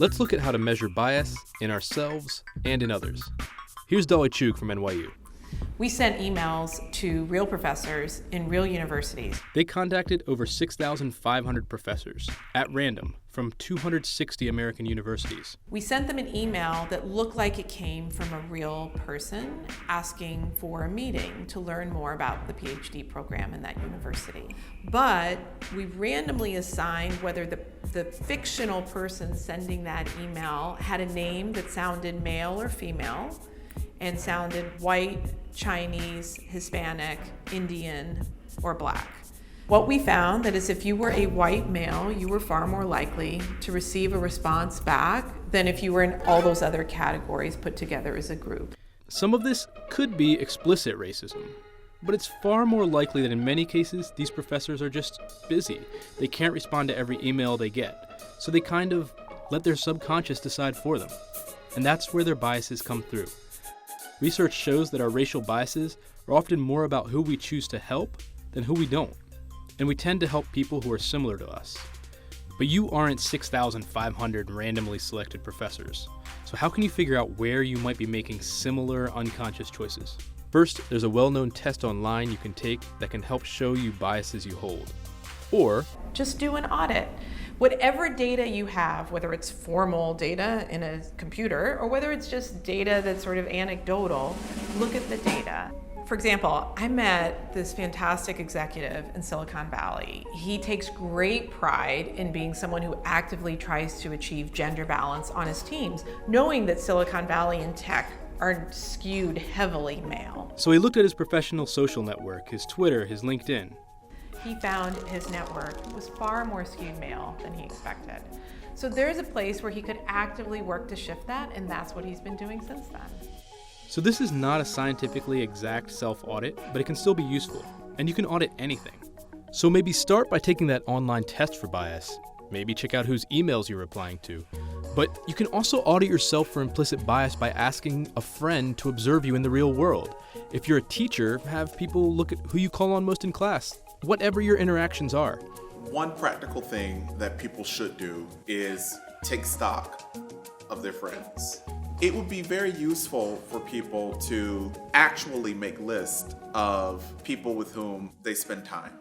Let's look at how to measure bias in ourselves and in others. Here's Dolly Chuk from NYU. We sent emails to real professors in real universities. They contacted over 6,500 professors at random from 260 American universities. We sent them an email that looked like it came from a real person asking for a meeting to learn more about the PhD program in that university. But we randomly assigned whether the fictional person sending that email had a name that sounded male or female and sounded white, Chinese, Hispanic, Indian, or Black. What we found that is if you were a white male, you were far more likely to receive a response back than if you were in all those other categories put together as a group. Some of this could be explicit racism, but it's far more likely that in many cases, these professors are just busy. They can't respond to every email they get, so they kind of let their subconscious decide for them. And that's where their biases come through. Research shows that our racial biases are often more about who we choose to help than who we don't. And we tend to help people who are similar to us. But you aren't 6,500 randomly selected professors. So how can you figure out where you might be making similar unconscious choices? First, there's a well-known test online you can take that can help show you biases you hold. Or just do an audit. Whatever data you have, whether it's formal data in a computer or whether it's just data that's sort of anecdotal, look at the data. For example, I met this fantastic executive in Silicon Valley. He takes great pride in being someone who actively tries to achieve gender balance on his teams, knowing that Silicon Valley and tech are skewed heavily male. So he looked at his professional social network, his Twitter, his LinkedIn. He found his network was far more skewed male than he expected. So there's a place where he could actively work to shift that, and that's what he's been doing since then. So this is not a scientifically exact self-audit, but it can still be useful, and you can audit anything. So maybe start by taking that online test for bias. Maybe check out whose emails you're replying to. But you can also audit yourself for implicit bias by asking a friend to observe you in the real world. If you're a teacher, have people look at who you call on most in class. Whatever your interactions are. One practical thing that people should do is take stock of their friends. It would be very useful for people to actually make lists of people with whom they spend time.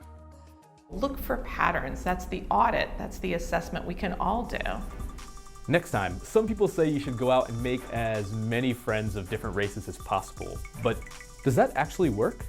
Look for patterns. That's the audit. That's the assessment we can all do. Next time, some people say you should go out and make as many friends of different races as possible, but does that actually work?